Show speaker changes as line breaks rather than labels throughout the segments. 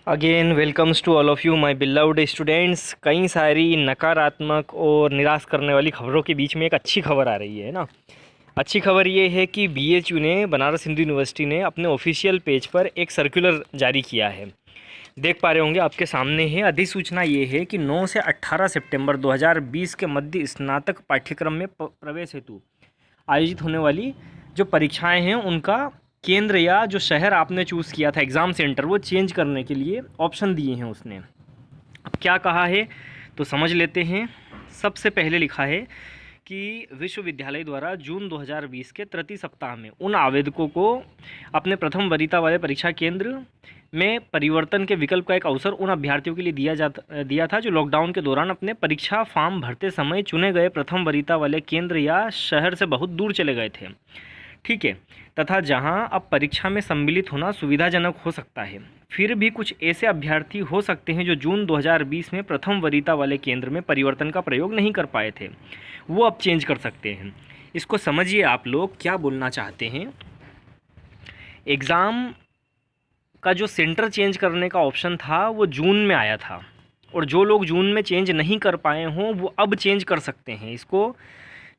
Again welcomes to all of you my beloved students. कई सारी नकारात्मक और निराश करने वाली खबरों के बीच में एक अच्छी खबर आ रही है ना। अच्छी खबर ये है कि बीएचयू ने, बनारस हिंदू यूनिवर्सिटी ने अपने ऑफिशियल पेज पर एक सर्कुलर जारी किया है। देख पा रहे होंगे आपके सामने है। अधिसूचना ये है कि 9 से 18 सितंबर 2020 के मध्य स्नातक पाठ्यक्रम में प्रवेश हेतु आयोजित होने वाली जो परीक्षाएं हैं उनका केंद्र या जो शहर आपने चूज़ किया था एग्ज़ाम सेंटर, वो चेंज करने के लिए ऑप्शन दिए हैं उसने। अब क्या कहा है तो समझ लेते हैं। सबसे पहले लिखा है कि विश्वविद्यालय द्वारा जून 2020 के तृतीय सप्ताह में उन आवेदकों को अपने प्रथम वरीयता वाले परीक्षा केंद्र में परिवर्तन के विकल्प का एक अवसर उन अभ्यर्थियों के लिए दिया था जो लॉकडाउन के दौरान अपने परीक्षा फॉर्म भरते समय चुने गए प्रथम वरीयता वाले केंद्र या शहर से बहुत दूर चले गए थे। ठीक है। तथा जहां अब परीक्षा में सम्मिलित होना सुविधाजनक हो सकता है। फिर भी कुछ ऐसे अभ्यर्थी हो सकते हैं जो जून 2020 में प्रथम वरीयता वाले केंद्र में परिवर्तन का प्रयोग नहीं कर पाए थे, वो अब चेंज कर सकते हैं। इसको समझिए आप लोग क्या बोलना चाहते हैं। एग्ज़ाम का जो सेंटर चेंज करने का ऑप्शन था वो जून में आया था, और जो लोग जून में चेंज नहीं कर पाए हों वो अब चेंज कर सकते हैं। इसको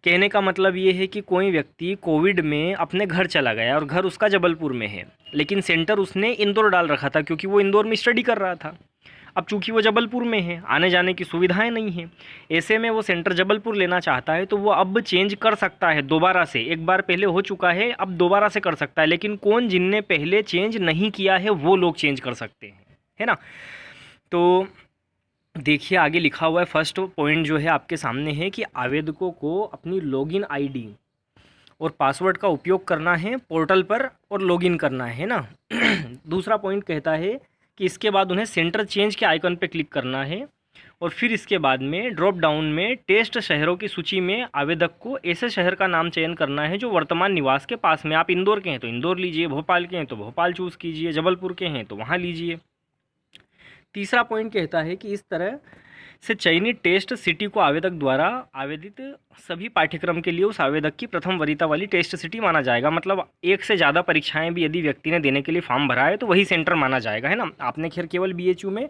कहने का मतलब ये है कि कोई व्यक्ति कोविड में अपने घर चला गया और घर उसका जबलपुर में है, लेकिन सेंटर उसने इंदौर डाल रखा था क्योंकि वो इंदौर में स्टडी कर रहा था। अब चूंकि वो जबलपुर में है, आने जाने की सुविधाएं नहीं हैं, ऐसे में वो सेंटर जबलपुर लेना चाहता है तो वो अब चेंज कर सकता है दोबारा से। एक बार पहले हो चुका है, अब दोबारा से कर सकता है। लेकिन कौन, जिनने पहले चेंज नहीं किया है वो लोग चेंज कर सकते हैं, है ना। तो देखिए आगे लिखा हुआ है। फर्स्ट पॉइंट जो है आपके सामने है कि आवेदकों को अपनी लॉगिन आईडी और पासवर्ड का उपयोग करना है पोर्टल पर और लॉगिन करना है ना। दूसरा पॉइंट कहता है कि इसके बाद उन्हें सेंटर चेंज के आइकन पर क्लिक करना है, और फिर इसके बाद में ड्रॉप डाउन में टेस्ट शहरों की सूची में आवेदक को ऐसे शहर का नाम चयन करना है जो वर्तमान निवास के पास में। आप इंदौर के हैं तो इंदौर लीजिए, भोपाल के हैं तो भोपाल चूज़ कीजिए, जबलपुर के हैं तो वहाँ लीजिए। तीसरा पॉइंट कहता है कि इस तरह से चयनित टेस्ट सिटी को आवेदक द्वारा आवेदित सभी पाठ्यक्रम के लिए उस आवेदक की प्रथम वरीयता वाली टेस्ट सिटी माना जाएगा। मतलब एक से ज़्यादा परीक्षाएं भी यदि व्यक्ति ने देने के लिए फॉर्म भरा है तो वही सेंटर माना जाएगा, है ना। आपने खैर केवल बीएचयू में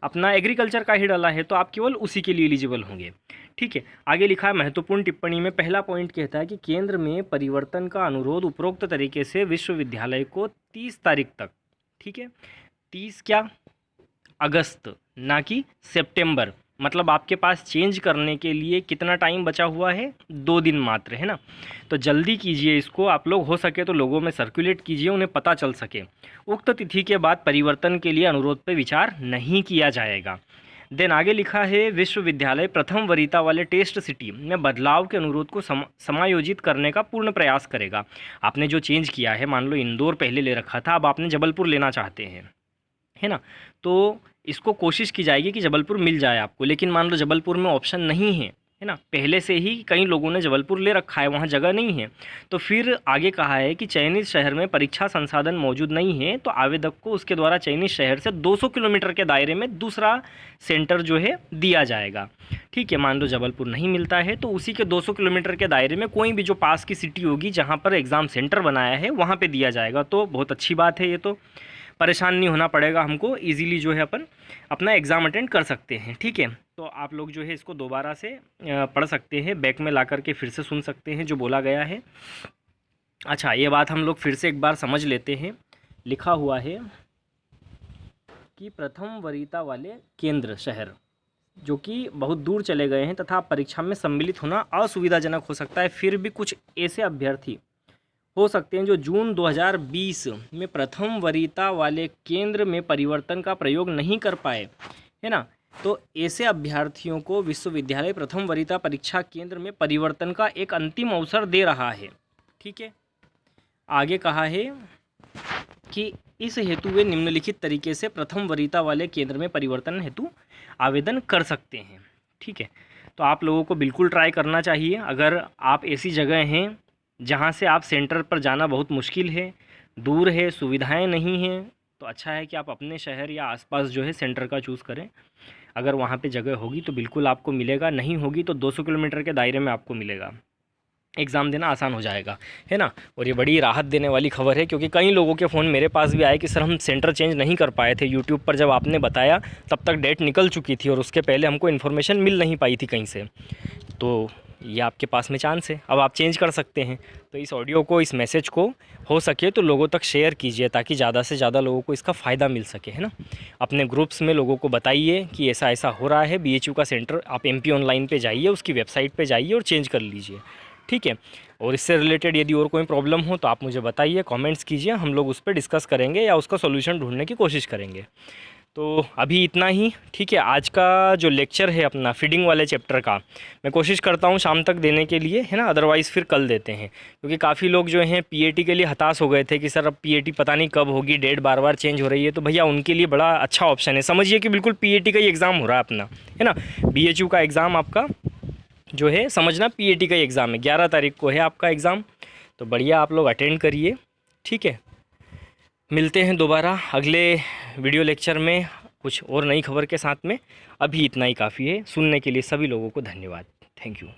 अपना एग्रीकल्चर का ही डाला है तो आप केवल उसी के लिए एलिजिबल होंगे। ठीक है। आगे लिखा है महत्वपूर्ण टिप्पणी में पहला पॉइंट कहता है कि केंद्र में परिवर्तन का अनुरोध उपरोक्त तरीके से विश्वविद्यालय को 30 तारीख तक, ठीक है, 30 क्या, अगस्त, ना कि सितंबर। मतलब आपके पास चेंज करने के लिए कितना टाइम बचा हुआ है, 2 दिन मात्र, है ना। तो जल्दी कीजिए इसको आप लोग, हो सके तो लोगों में सर्कुलेट कीजिए, उन्हें पता चल सके। उक्त तिथि के बाद परिवर्तन के लिए अनुरोध पर विचार नहीं किया जाएगा। देन आगे लिखा है विश्वविद्यालय प्रथम वरीयता वाले टेस्ट सिटी में बदलाव के अनुरोध को समायोजित करने का पूर्ण प्रयास करेगा। आपने जो चेंज किया है, मान लो इंदौर पहले ले रखा था, अब आपने जबलपुर लेना चाहते हैं, है ना, तो इसको कोशिश की जाएगी कि जबलपुर मिल जाए आपको। लेकिन मान लो जबलपुर में ऑप्शन नहीं है, है ना, पहले से ही कई लोगों ने जबलपुर ले रखा है, वहाँ जगह नहीं है, तो फिर आगे कहा है कि चयनित शहर में परीक्षा संसाधन मौजूद नहीं है तो आवेदक को उसके द्वारा चयनित शहर से 200 किलोमीटर के दायरे में दूसरा सेंटर जो है दिया जाएगा। ठीक है। मान लो जबलपुर नहीं मिलता है तो उसी के 200 किलोमीटर के दायरे में कोई भी जो पास की सिटी होगी जहाँ पर एग्ज़ाम सेंटर बनाया है वहाँ पर दिया जाएगा। तो बहुत अच्छी बात है, ये तो परेशान नहीं होना पड़ेगा हमको, इजीली जो है अपन अपना एग्ज़ाम अटेंड कर सकते हैं। ठीक है। तो आप लोग जो है इसको दोबारा से पढ़ सकते हैं, बैक में ला करके फिर से सुन सकते हैं जो बोला गया है। अच्छा, ये बात हम लोग फिर से एक बार समझ लेते हैं। लिखा हुआ है कि प्रथम वरीयता वाले केंद्र शहर जो कि बहुत दूर चले गए हैं तथा परीक्षा में सम्मिलित होना असुविधाजनक हो सकता है, फिर भी कुछ ऐसे अभ्यर्थी हो सकते हैं जो जून 2020 में प्रथम वरीयता वाले केंद्र में परिवर्तन का प्रयोग नहीं कर पाए, है ना। तो ऐसे अभ्यर्थियों को विश्वविद्यालय प्रथम वरीयता परीक्षा केंद्र में परिवर्तन का एक अंतिम अवसर दे रहा है। ठीक है। आगे कहा है कि इस हेतु वे निम्नलिखित तरीके से प्रथम वरीयता वाले केंद्र में परिवर्तन हेतु आवेदन कर सकते हैं। ठीक है। तो आप लोगों को बिल्कुल ट्राई करना चाहिए। अगर आप ऐसी जगह हैं जहाँ से आप सेंटर पर जाना बहुत मुश्किल है, दूर है, सुविधाएं नहीं हैं, तो अच्छा है कि आप अपने शहर या आसपास जो है सेंटर का चूज़ करें। अगर वहाँ पे जगह होगी तो बिल्कुल आपको मिलेगा, नहीं होगी तो 200 किलोमीटर के दायरे में आपको मिलेगा। एग्ज़ाम देना आसान हो जाएगा, है ना। और ये बड़ी राहत देने वाली खबर है, क्योंकि कई लोगों के फ़ोन मेरे पास भी आए कि सर हम सेंटर चेंज नहीं कर पाए थे, यूट्यूब पर जब आपने बताया तब तक डेट निकल चुकी थी और उसके पहले हमको इन्फॉर्मेशन मिल नहीं पाई थी कहीं से। तो ये आपके पास में चांस है, अब आप चेंज कर सकते हैं। तो इस ऑडियो को, इस मैसेज को हो सके तो लोगों तक शेयर कीजिए, ताकि ज़्यादा से ज़्यादा लोगों को इसका फ़ायदा मिल सके, है ना। अपने ग्रुप्स में लोगों को बताइए कि ऐसा ऐसा हो रहा है, BHU का सेंटर, आप MP ऑनलाइन पे जाइए, उसकी वेबसाइट पे जाइए और चेंज कर लीजिए, ठीक है। और इससे रिलेटेड यदि और कोई प्रॉब्लम हो तो आप मुझे बताइए, कमेंट्स कीजिए, हम लोग उस पर डिस्कस करेंगे या उसका सॉल्यूशन ढूंढने की कोशिश करेंगे। तो अभी इतना ही, ठीक है। आज का जो लेक्चर है अपना फीडिंग वाले चैप्टर का, मैं कोशिश करता हूँ शाम तक देने के लिए, है ना, अदरवाइज़ फिर कल देते हैं, क्योंकि काफ़ी लोग जो हैं PAT के लिए हताश हो गए थे कि सर अब PAT पता नहीं कब होगी, डेट बार बार चेंज हो रही है। तो भैया उनके लिए बड़ा अच्छा ऑप्शन है, समझिए कि बिल्कुल PAT का ही एग्ज़ाम हो रहा है अपना, है ना। BHU का एग्ज़ाम आपका जो है, समझना PAT का ही एग्ज़ाम है, 11 तारीख को है आपका एग्ज़ाम। तो बढ़िया, आप लोग अटेंड करिए, ठीक है। मिलते हैं दोबारा अगले वीडियो लेक्चर में कुछ और नई खबर के साथ में। अभी इतना ही काफ़ी है। सुनने के लिए सभी लोगों को धन्यवाद। Thank you.